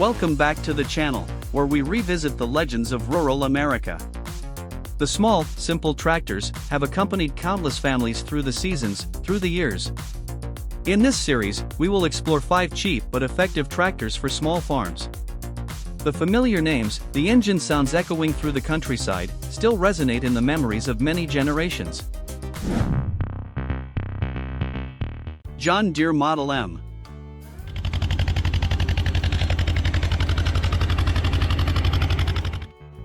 Welcome back to the channel, where we revisit the legends of rural America. The small, simple tractors have accompanied countless families through the seasons, through the years. In this series, we will explore 5 cheap but effective tractors for small farms. The familiar names, the engine sounds echoing through the countryside, still resonate in the memories of many generations. John Deere Model M.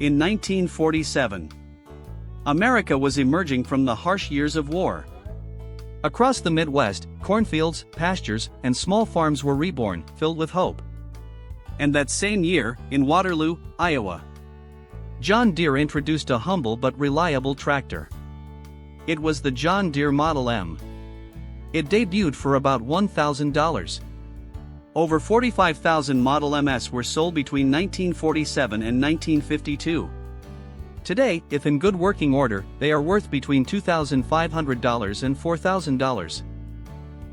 In 1947, America was emerging from the harsh years of war. Across the Midwest, cornfields, pastures, and small farms were reborn, filled with hope. And that same year, in Waterloo, Iowa, John Deere introduced a humble but reliable tractor. It was the John Deere Model M. It debuted for about $1,000. Over 45,000 Model Ms were sold between 1947 and 1952. Today, if in good working order, they are worth between $2,500 and $4,000.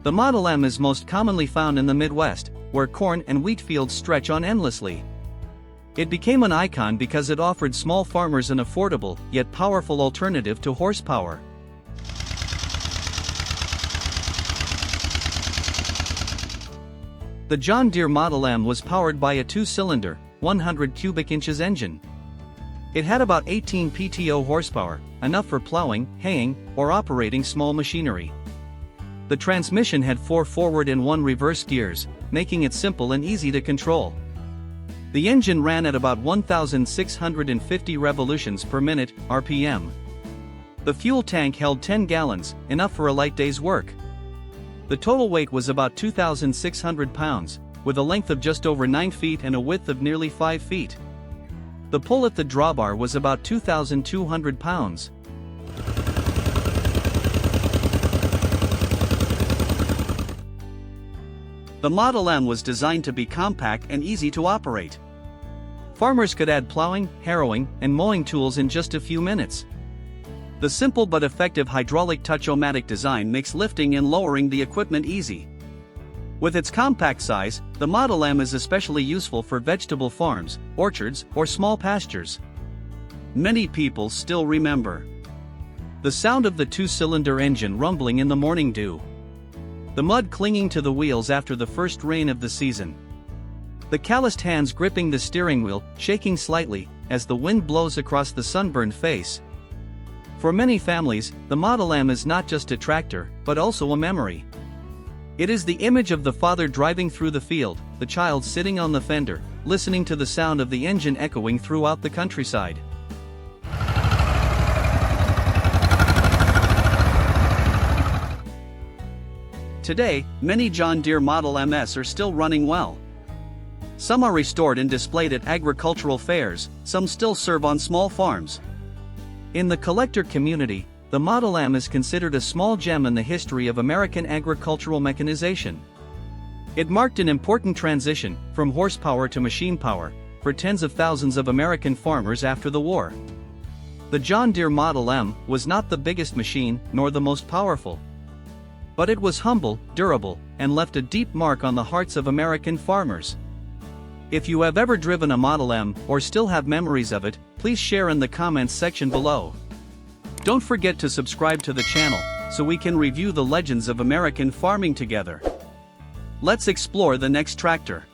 The Model M is most commonly found in the Midwest, where corn and wheat fields stretch on endlessly. It became an icon because it offered small farmers an affordable, yet powerful alternative to horsepower. The John Deere Model M was powered by a 2-cylinder, 100 cubic inches engine. It had about 18 PTO horsepower, enough for plowing, haying, or operating small machinery. The transmission had 4 forward and 1 reverse gears, making it simple and easy to control. The engine ran at about 1,650 revolutions per minute, RPM. The fuel tank held 10 gallons, enough for a light day's work. The total weight was about 2,600 pounds, with a length of just over 9 feet and a width of nearly 5 feet. The pull at the drawbar was about 2,200 pounds. The Model M was designed to be compact and easy to operate. Farmers could add plowing, harrowing, and mowing tools in just a few minutes. The simple but effective hydraulic touch-o-matic design makes lifting and lowering the equipment easy. With its compact size, the Model M is especially useful for vegetable farms, orchards, or small pastures. Many people still remember the sound of the 2-cylinder engine rumbling in the morning dew, the mud clinging to the wheels after the first rain of the season, the calloused hands gripping the steering wheel, shaking slightly as the wind blows across the sunburned face. For many families, the Model M is not just a tractor, but also a memory. It is the image of the father driving through the field, the child sitting on the fender, listening to the sound of the engine echoing throughout the countryside. Today, many John Deere Model Ms are still running well. Some are restored and displayed at agricultural fairs, some still serve on small farms. In the collector community, the Model M is considered a small gem in the history of American agricultural mechanization. It marked an important transition, from horsepower to machine power, for tens of thousands of American farmers after the war. The John Deere Model M was not the biggest machine, nor the most powerful. But it was humble, durable, and left a deep mark on the hearts of American farmers. If you have ever driven a Model M, or still have memories of it, please share in the comments section below. Don't forget to subscribe to the channel, so we can review the legends of American farming together. Let's explore the next tractor.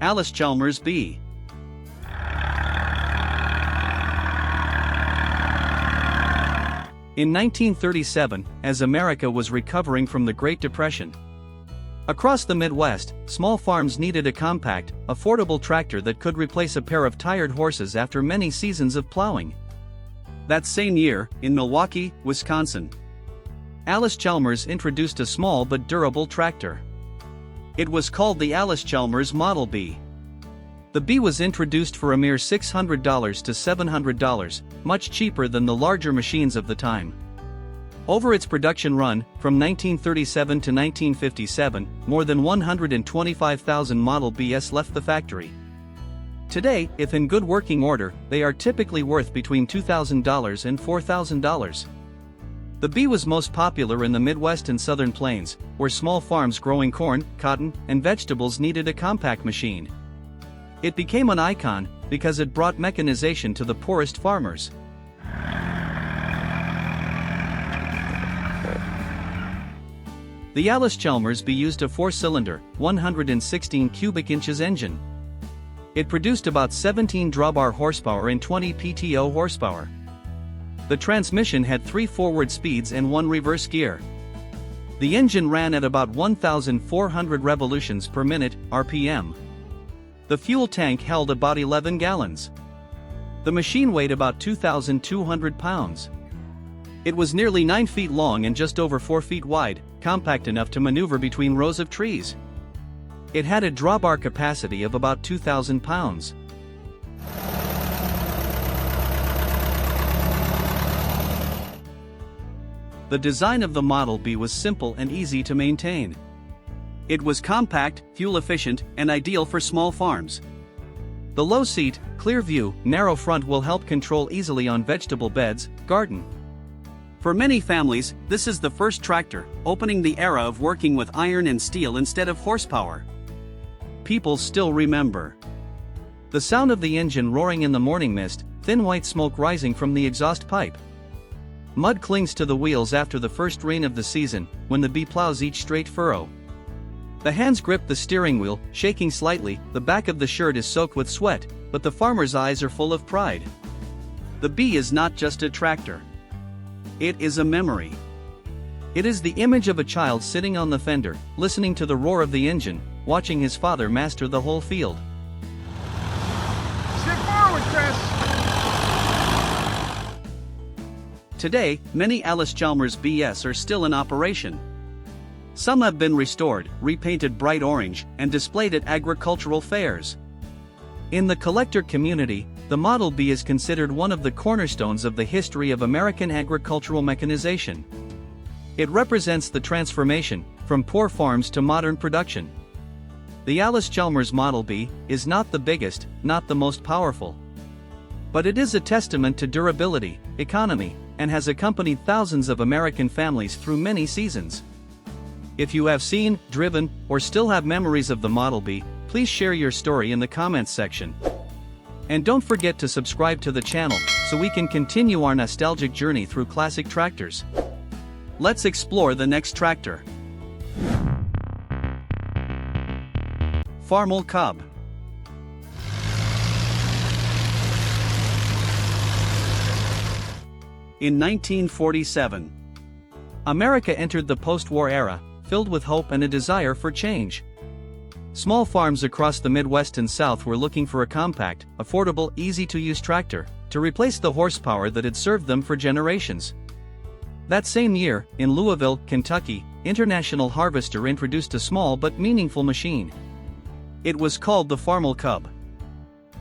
Allis-Chalmers B. In 1937, as America was recovering from the Great Depression, across the Midwest, small farms needed a compact, affordable tractor that could replace a pair of tired horses after many seasons of plowing. That same year, in Milwaukee, Wisconsin, Allis-Chalmers introduced a small but durable tractor. It was called the Allis-Chalmers Model B. The B was introduced for a mere $600 to $700, much cheaper than the larger machines of the time. Over its production run, from 1937 to 1957, more than 125,000 Model Bs left the factory. Today, if in good working order, they are typically worth between $2,000 and $4,000. The B was most popular in the Midwest and Southern Plains, where small farms growing corn, cotton, and vegetables needed a compact machine. It became an icon because it brought mechanization to the poorest farmers. The Allis-Chalmers B used a 4-cylinder, 116 cubic inches engine. It produced about 17 drawbar horsepower and 20 PTO horsepower. The transmission had 3 forward speeds and 1 reverse gear. The engine ran at about 1,400 revolutions per minute, RPM. The fuel tank held about 11 gallons. The machine weighed about 2,200 pounds. It was nearly 9 feet long and just over 4 feet wide, compact enough to maneuver between rows of trees. It had a drawbar capacity of about 2,000 pounds. The design of the Model B was simple and easy to maintain. It was compact, fuel-efficient, and ideal for small farms. The low seat, clear view, narrow front will help control easily on vegetable beds, garden. For many families, this is the first tractor, opening the era of working with iron and steel instead of horsepower. People still remember the sound of the engine roaring in the morning mist, thin white smoke rising from the exhaust pipe. Mud clings to the wheels after the first rain of the season, when the B plows each straight furrow. The hands grip the steering wheel, shaking slightly, the back of the shirt is soaked with sweat, but the farmer's eyes are full of pride. The B is not just a tractor. It is a memory. It is the image of a child sitting on the fender, listening to the roar of the engine, watching his father master the whole field. Step forward, Chris! Today, many Allis-Chalmers BS are still in operation. Some have been restored, repainted bright orange, and displayed at agricultural fairs. In the collector community, the Model B is considered one of the cornerstones of the history of American agricultural mechanization. It represents the transformation from poor farms to modern production. The Allis-Chalmers Model B is not the biggest, not the most powerful. But it is a testament to durability, economy, and has accompanied thousands of American families through many seasons. If you have seen, driven, or still have memories of the Model B, please share your story in the comments section. And don't forget to subscribe to the channel so we can continue our nostalgic journey through classic tractors. Let's explore the next tractor. Farmal Cub. In 1947, America entered the post-war era, filled with hope and a desire for change. Small farms across the Midwest and South were looking for a compact, affordable, easy-to-use tractor to replace the horsepower that had served them for generations. That same year, in Louisville, Kentucky, International Harvester introduced a small but meaningful machine. It was called the Farmal Cub.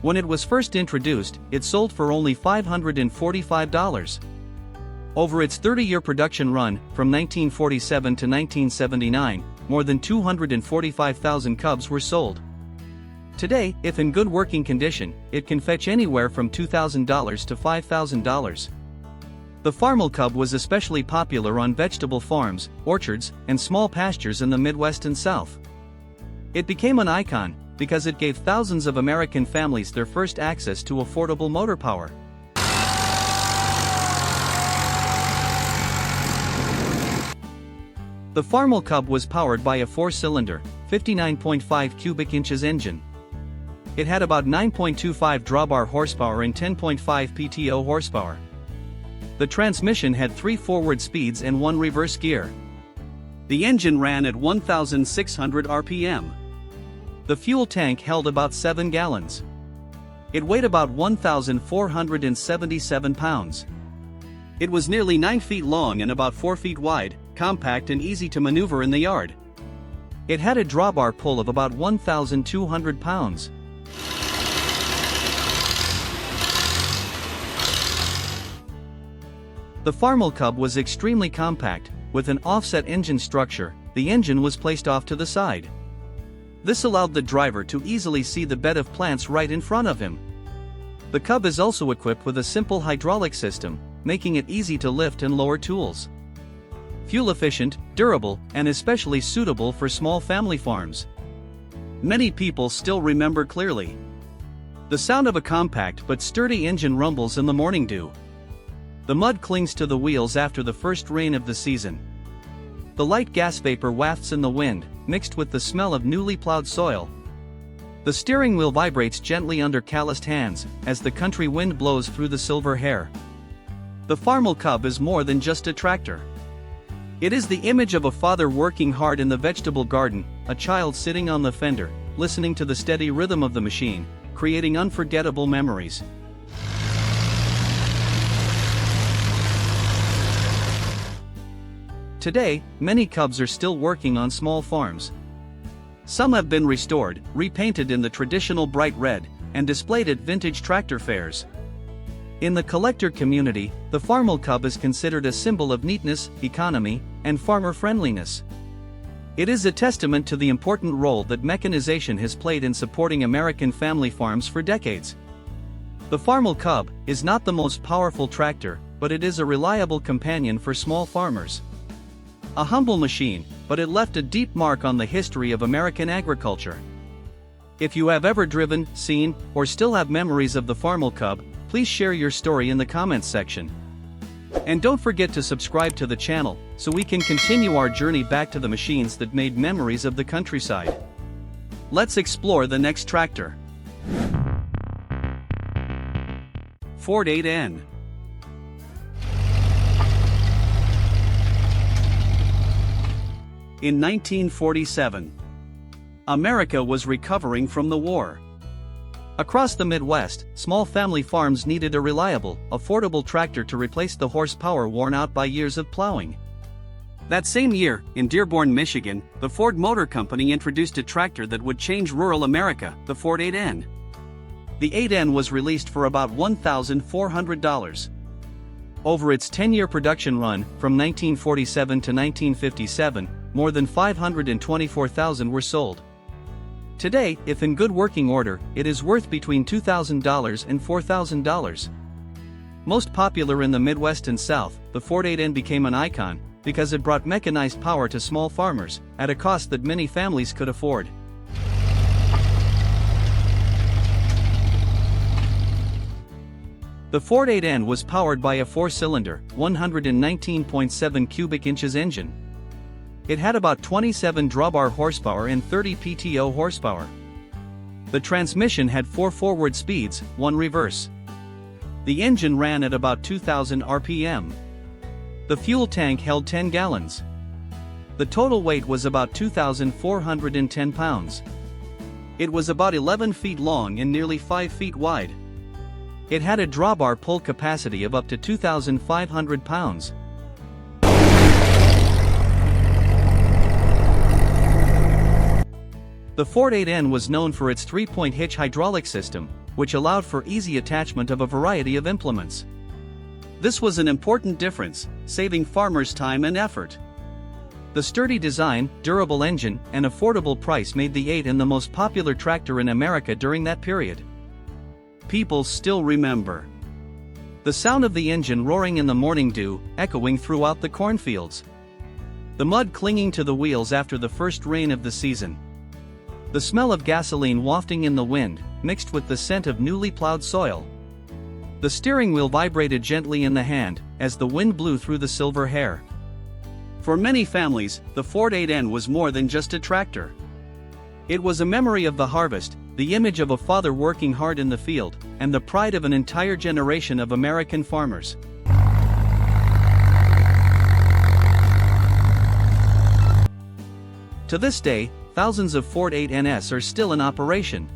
When it was first introduced, it sold for only $545. Over its 30-year production run, from 1947 to 1979, more than 245,000 Cubs were sold. Today, if in good working condition, it can fetch anywhere from $2,000 to $5,000. The Farmal Cub was especially popular on vegetable farms, orchards, and small pastures in the Midwest and South. It became an icon because it gave thousands of American families their first access to affordable motor power. The Farmal Cub was powered by a 4-cylinder, 59.5 cubic inches engine. It had about 9.25 drawbar horsepower and 10.5 PTO horsepower. The transmission had 3 forward speeds and 1 reverse gear. The engine ran at 1,600 RPM. The fuel tank held about 7 gallons. It weighed about 1,477 pounds. It was nearly 9 feet long and about 4 feet wide, compact and easy to maneuver in the yard. It had a drawbar pull of about 1,200 pounds. The Farmal Cub was extremely compact, with an offset engine structure. The engine was placed off to the side. This allowed the driver to easily see the bed of plants right in front of him. The Cub is also equipped with a simple hydraulic system, making it easy to lift and lower tools. fuel efficient, durable, and especially suitable for small family farms. Many people still remember clearly the sound of a compact but sturdy engine rumbles in the morning dew. The mud clings to the wheels after the first rain of the season. The light gas vapor wafts in the wind, mixed with the smell of newly plowed soil. The steering wheel vibrates gently under calloused hands, as the country wind blows through the silver hair. The Farmal Cub is more than just a tractor. It is the image of a father working hard in the vegetable garden, a child sitting on the fender, listening to the steady rhythm of the machine, creating unforgettable memories. Today, many Cubs are still working on small farms. Some have been restored, repainted in the traditional bright red, and displayed at vintage tractor fairs. In the collector community, the Farmal Cub is considered a symbol of neatness, economy, and farmer friendliness. It is a testament to the important role that mechanization has played in supporting American family farms for decades. The Farmal Cub is not the most powerful tractor, but it is a reliable companion for small farmers. A humble machine, but it left a deep mark on the history of American agriculture. If you have ever driven, seen, or still have memories of the Farmal Cub, please share your story in the comments section. And don't forget to subscribe to the channel, so we can continue our journey back to the machines that made memories of the countryside. Let's explore the next tractor. Ford 8N. In 1947, America was recovering from the war. Across the Midwest, small family farms needed a reliable, affordable tractor to replace the horsepower worn out by years of plowing. That same year, in Dearborn, Michigan, the Ford Motor Company introduced a tractor that would change rural America, the Ford 8N. The 8N was released for about $1,400. Over its 10-year production run, from 1947 to 1957, more than 524,000 were sold. Today, if in good working order, it is worth between $2,000 and $4,000. Most popular in the Midwest and South, the Ford 8N became an icon because it brought mechanized power to small farmers at a cost that many families could afford. The Ford 8N was powered by a 4-cylinder, 119.7 cubic inches engine. It had about 27 drawbar horsepower and 30 PTO horsepower. The transmission had 4 forward speeds, 1 reverse. The engine ran at about 2,000 RPM. The fuel tank held 10 gallons. The total weight was about 2,410 pounds. It was about 11 feet long and nearly 5 feet wide. It had a drawbar pull capacity of up to 2,500 pounds. The Ford 8N was known for its 3-point hitch hydraulic system, which allowed for easy attachment of a variety of implements. This was an important difference, saving farmers time and effort. The sturdy design, durable engine, and affordable price made the 8N the most popular tractor in America during that period. People still remember the sound of the engine roaring in the morning dew, echoing throughout the cornfields. The mud clinging to the wheels after the first rain of the season. The smell of gasoline wafting in the wind, mixed with the scent of newly plowed soil. The steering wheel vibrated gently in the hand, as the wind blew through the silver hair. For many families, the Ford 8N was more than just a tractor. It was a memory of the harvest, the image of a father working hard in the field, and the pride of an entire generation of American farmers. To this day, thousands of Ford 8Ns are still in operation.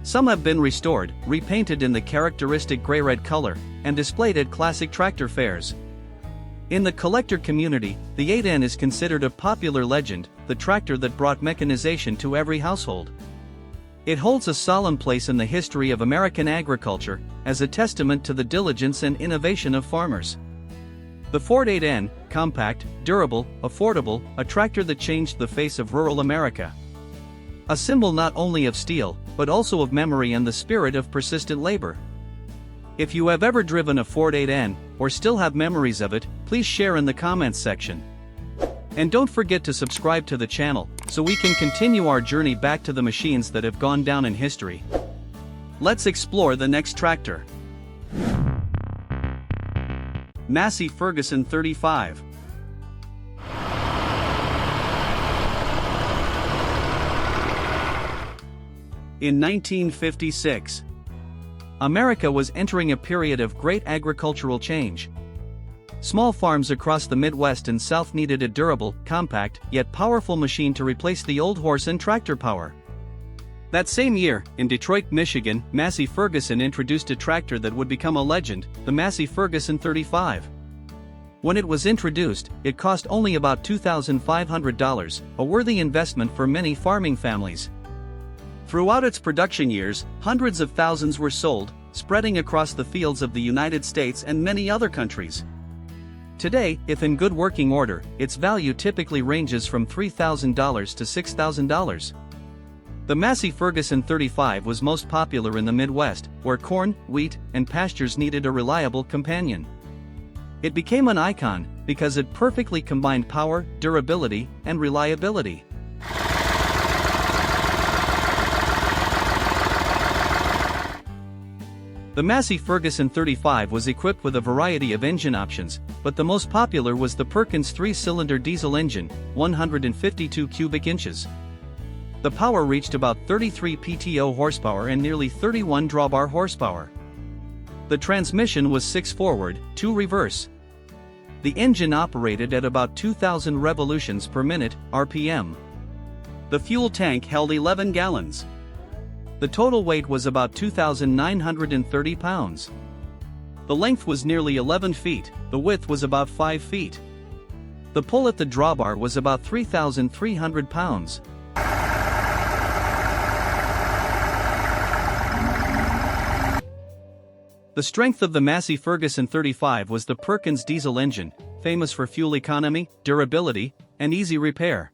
Some have been restored, repainted in the characteristic gray-red color, and displayed at classic tractor fairs. In the collector community, the 8N is considered a popular legend, the tractor that brought mechanization to every household. It holds a solemn place in the history of American agriculture, as a testament to the diligence and innovation of farmers. The Ford 8N, compact, durable, affordable, a tractor that changed the face of rural America. A symbol not only of steel, but also of memory and the spirit of persistent labor. If you have ever driven a Ford 8N, or still have memories of it, please share in the comments section. And don't forget to subscribe to the channel, so we can continue our journey back to the machines that have gone down in history. Let's explore the next tractor. Massey Ferguson 35. In 1956, America was entering a period of great agricultural change. Small farms across the Midwest and South needed a durable, compact, yet powerful machine to replace the old horse and tractor power. That same year, in Detroit, Michigan, Massey Ferguson introduced a tractor that would become a legend, the Massey Ferguson 35. When it was introduced, it cost only about $2,500, a worthy investment for many farming families. Throughout its production years, hundreds of thousands were sold, spreading across the fields of the United States and many other countries. Today, if in good working order, its value typically ranges from $3,000 to $6,000. The Massey Ferguson 35 was most popular in the Midwest, where corn, wheat, and pastures needed a reliable companion. It became an icon because it perfectly combined power, durability, and reliability. The Massey Ferguson 35 was equipped with a variety of engine options, but the most popular was the Perkins 3-cylinder diesel engine, 152 cubic inches. The power reached about 33 PTO horsepower and nearly 31 drawbar horsepower. The transmission was 6 forward, 2 reverse. The engine operated at about 2,000 revolutions per minute, RPM. The fuel tank held 11 gallons. The total weight was about 2,930 pounds. The length was nearly 11 feet, the width was about 5 feet. The pull at the drawbar was about 3,300 pounds. The strength of the Massey Ferguson 35 was the Perkins diesel engine, famous for fuel economy, durability, and easy repair.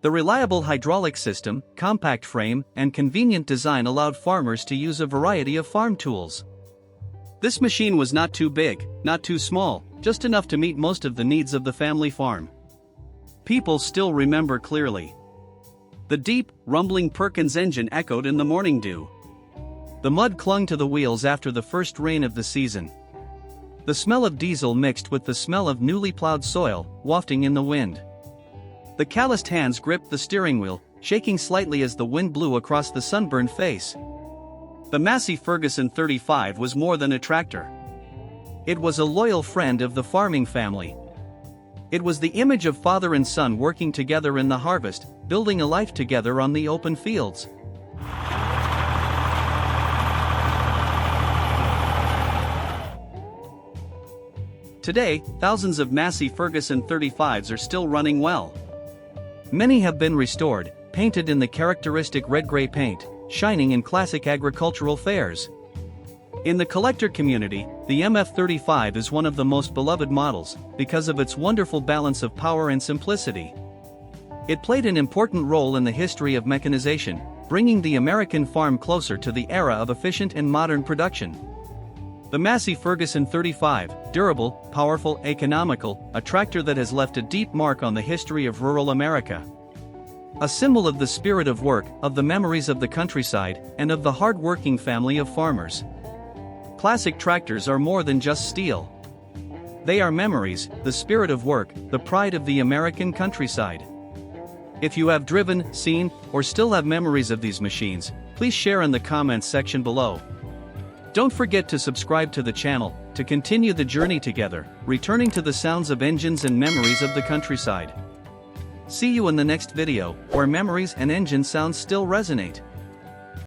The reliable hydraulic system, compact frame, and convenient design allowed farmers to use a variety of farm tools. This machine was not too big, not too small, just enough to meet most of the needs of the family farm. People still remember clearly. The deep, rumbling Perkins engine echoed in the morning dew. The mud clung to the wheels after the first rain of the season. The smell of diesel mixed with the smell of newly plowed soil, wafting in the wind. The calloused hands gripped the steering wheel, shaking slightly as the wind blew across the sunburned face. The Massey Ferguson 35 was more than a tractor. It was a loyal friend of the farming family. It was the image of father and son working together in the harvest, building a life together on the open fields. Today, thousands of Massey Ferguson 35s are still running well. Many have been restored, painted in the characteristic red-gray paint, shining in classic agricultural fairs. In the collector community, the MF35 is one of the most beloved models, because of its wonderful balance of power and simplicity. It played an important role in the history of mechanization, bringing the American farm closer to the era of efficient and modern production. The Massey Ferguson 35, durable, powerful, economical, a tractor that has left a deep mark on the history of rural America. A symbol of the spirit of work, of the memories of the countryside, and of the hard-working family of farmers. Classic tractors are more than just steel. They are memories, the spirit of work, the pride of the American countryside. If you have driven, seen, or still have memories of these machines, please share in the comments section below. Don't forget to subscribe to the channel, to continue the journey together, returning to the sounds of engines and memories of the countryside. See you in the next video, where memories and engine sounds still resonate.